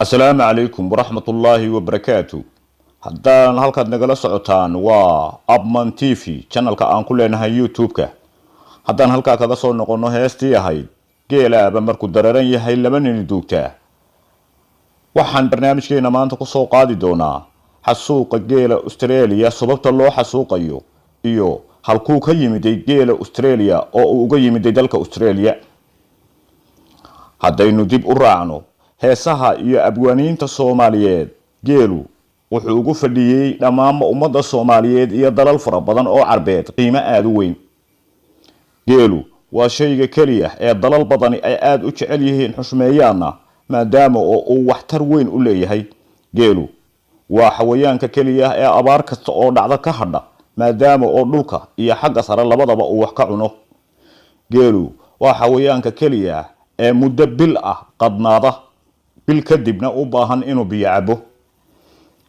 السلام عليكم ورحمة الله وبركاته. haddaan halkaad nagala socotaan waa Abman TV channelka aan ku leenahay YouTube-ka. haddaan halka kaga soo noqono heestii ahayd geelaaba markuu dareeran yahay laba nin duugta. waxaan barnaamijkeena maanta ku soo qaadi doonaa xasuuqa geela Australia, sababta loo xasuuqayo iyo halkuu ka yimiday geela Australia oo uu uga yimiday dalka Australia. haddaynu dib u raacno heesaha iyo abwaaniinta Soomaaliyeed, geelu wuxuu ugu fadhiyay dhammaan ummadda Soomaaliyeed iyo dalal fara badan oo Carbeed qiimo aad u weyn. geelu waa shayga kaliya ee dalal badan ay aad u jecel yihiin xushmeeyaana, maadaama uu waxtar weyn u leeyahay. geelu waa xawayaanka kaliya ee abaar kasta oo dhacda ka hadha, maadaama dhulka iyo xagga sare labadaba uu wax ka cuno. geelu waa xawayaanka kaliya ee muddo bil ah qadnaada, bil kadibna u baahan inuu biyo cabo.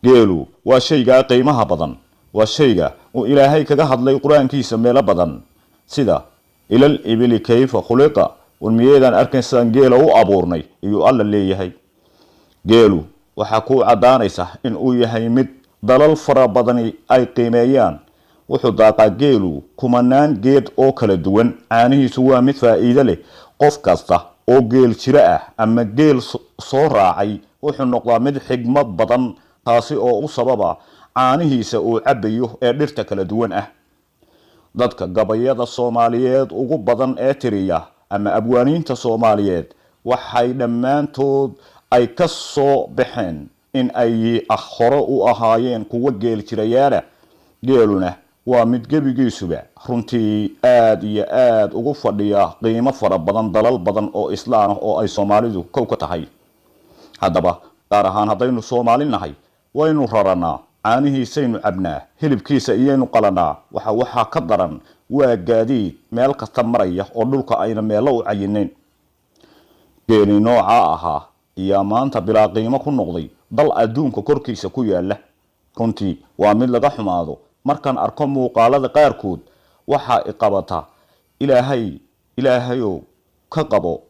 geelu waa shayga qiimaha badan, waa shayga uu Ilaahay kaga hadlay quraankiisa meelo badan, sida ilal ibli kayfa khuliqa walmiyeedan arkaysaan geela u abuurnay iyo alla leeyahay. geelu waxa ku cadaanaysa in uu yahay mid dalal fara badan ay qiimeeyaan. wuxuu daaqaa geelu kumanaan geed oo kala duwan, caanihiisu waa mid faa'iido leh. qof kasta oo geel jira ah ama geel soo raacay wuxuu noqdaa mid xigmad badan, taasi oo u sababa caanihiisa uu cabayo ee dhirta kala duwan ah. dadka gabayada Soomaaliyeed ugu badan ee tiriya ama abwaaniinta Soomaaliyeed waxay dhammaantood ay ka soo baxeen in ay hore u ahaayeen kuwa geel jirayaala. geeluna waa mid gebigiisuba runtii aad iyo aad ugu fadhiya qiimo fara badan dalal badan oo Islaam ah oo ay Soomaalidu kow ka tahay. haddaba gaar ahaan haddaynu Soomaali nahay, waynu raranaa, caanihiisaynu cabnaa, hilibkiisa iyaynu qalanaa. waxa ka daran waa gaadiid meel kasta maraya oo dhulka ayna meelo u cayinayn. geeli nooca ahaa iyo maanta bilaa qiimo ku noqday dal adduunka korkiisa ku yaala. runtii waa mid laga xumaado. markaan arko muuqaalada qaarkood waxa ay qabata ilaahayow ka qabo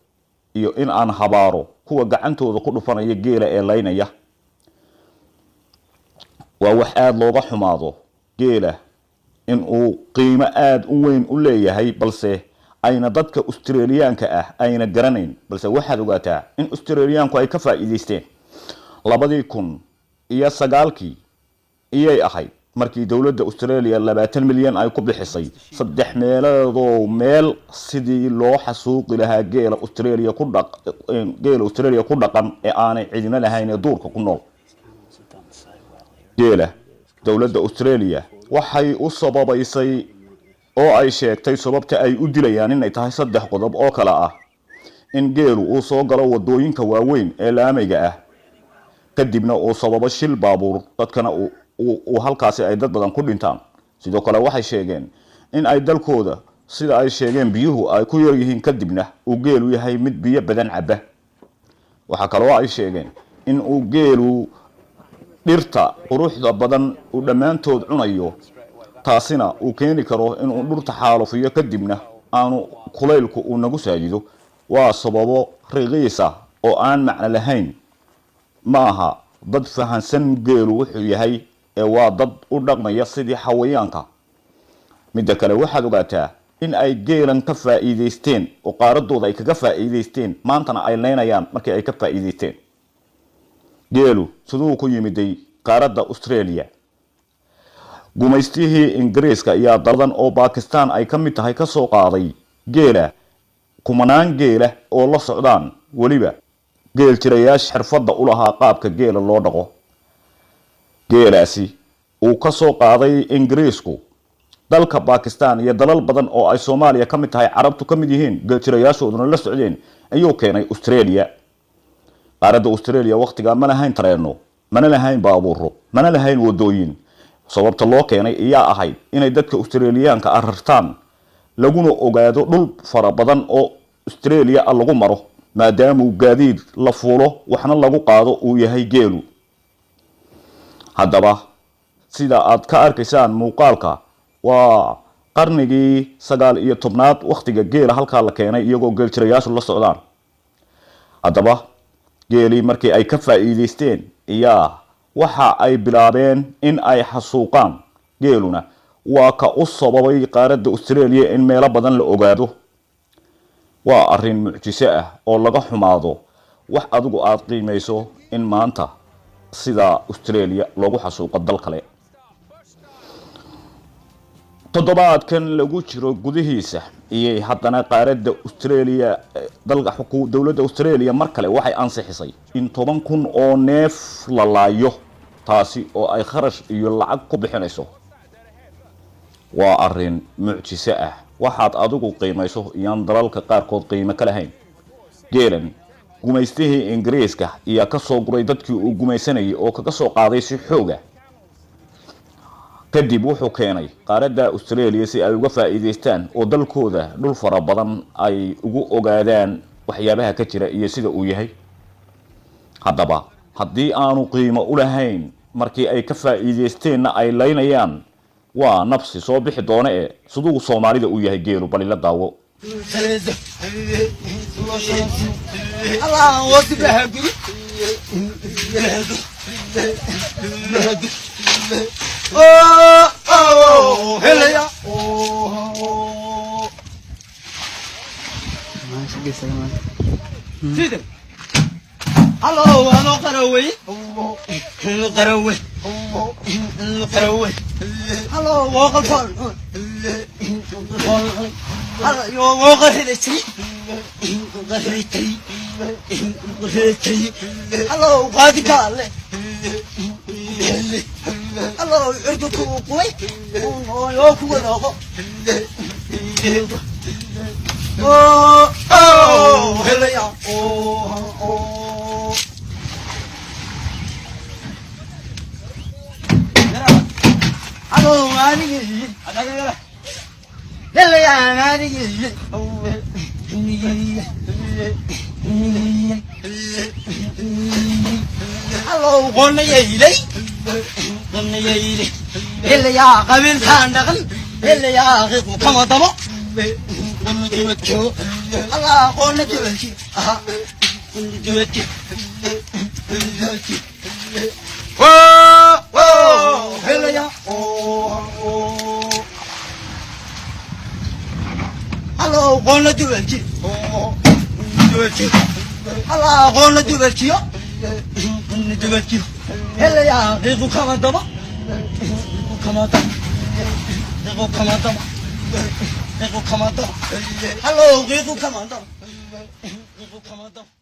iyo in aan habaaro kuwa gacantooda ku dhufanaya geela ee laynaya. waa wax aad looga xumaado geela in uu qiimo aad u weyn u leeyahay, balse ayna dadka Australiyaanka ah ayna garanayn. balse waxaad ogaataa in Australiyaanku ay ka faa'iideysteen 2009 iyay ahayd markii dawladda Australia 20 milyan ay ku bixisay 3 meeloodoo meel sidii loo xasuuqi lahaa geela Australia ku dhaqan ee aanay cidina lahayn ee duurka ku nool. geela dawladda Australia waxay u sababaysay oo ay sheegtay sababta ay u dilayaan inay tahay 3 qodob oo kala ah: in geelu uu soo galo wadooyinka waaweyn ee laamiga ah, kadibna uu sababo shil baabuur, dadkana uu halkaasi ay dad badan ku dhintaan. sidoo kale waxay sheegeen in ay dalkooda sida ay sheegeen biyuhu ay ku yar yihiin, kadibna uu geelu yahay mid biyo badan caba. waxa kale oo ay sheegeen in uu geelu dhirta quruxda badan uu dhammaantood cunayo, taasina uu keeni karo in uu dhirta xaalufiyo kadibna aanu kulaylku uu nagu saajido. waa sababo riqiisa oo aan macna lahayn. maaha dad fahansan geelu wuxuu yahay ee waa dad u dhaqmaya sidii xawayaanka. midda kale waxaad ogaataa in ay geelan ka faa'iideysteen oo qaaradooda ay kaga faa'iideysteen maantana ay leynayaan markii ay ka faa'iideysteen. geelu siduu ku yimiday qaaradda Australia gumaystihii Ingiriiska iyo daldan oo Pakistan ay ka mid tahay ka soo qaaday geela kumanaan geela oo la socdaan waliba geel jirayaasha xirfadda u lahaa qaabka geela loo dhaqo. geelaasi uu ka soo qaaday Ingiriisku dalka Pakistan iyo dalal badan oo ay Soomaaliya ka mid tahay carabtu ka mid yihiin geel jirayaashooduna la socdeen ayuu keenay Australia. qaaradda Australia waqtiga ma lahayn tareeno mana lahayn baabuuro mana lahayn wadooyin sababta loo keenay ayaa ahayd inay dadka Australiyaanka arartaan laguna ogaado dhul fara badan oo Australia lagu maro maadaama uu gaadiid la fuulo waxna lagu qaado uu yahay geelu. haddaba sida aad ka arkaysaan muuqaalka waa qarnigii 19aad waqtiga geela halka la keenay iyagoo geel jirayaashu la socdaan. haddaba geeli markii ay ka faa'iideysteen ayaa waxa ay bilaabeen in ay xasuuqaan. geeluna waa ka u sababay qaaradda Australia in meelo badan la ogaado. waa arrin mucjiso ah oo laga xumaado wax adigu aad qiimeyso in maanta sida Australia loogu xasuuqo dal kale. toddobaadkan lagu jiro gudihiisa iyo haddana qaaradda Australia dawladda Australia mar kale waxay ansixisay in 10,000 oo neef la laayo taasi oo ay kharash iyo lacag ku bixinayso. waa arrin mucjiso ah waxaad adigu qiimeyso iyaan dalalka qaarkood qiimo ka lahayn. geelan gumaystihii Ingiriiska iyo ka soo guray dadkii uu gumaysanayay oo kaga soo qaaday si xoog ah kadib wuxuu keenay qaaradda Australia si ay uga faa'iideystaan oo dalkooda dhul fara badan ay ugu ogaadaan waxyaabaha ka jira iyo sida uu yahay. haddaba haddii aanu qiimo u lahayn markii ay ka faa'iideysteenna ay leynayaan waa nafsi soo bixi doona ee siduu Soomaalida u yahay geelu bal ila daawo. الله وسبح قري اوه هلا يا ماشي سلام سيدي الله انا قروي قروي قروي الله وقف الله يو وقف لشي الله غادي كاله الله ارجوكو قوي يو كورو اوه هلا يا اوه الله غادي هلا يا غادي الله قلنا يلي قلنا يلي اللي يا قبل كان دخل اللي يا غيظ كما ضمو قلنا جوتشو الله قلنا جوتشي قلنا جوتشي واو هلا يا الله قلنا جوتشي الله قلنا جوتشي قلنا جوتشي هلا يا غيظ كما ضمو كما ضمو كما ضمو غيظ كما ضمو هلو غيظ كما ضمو غيظ كما ضمو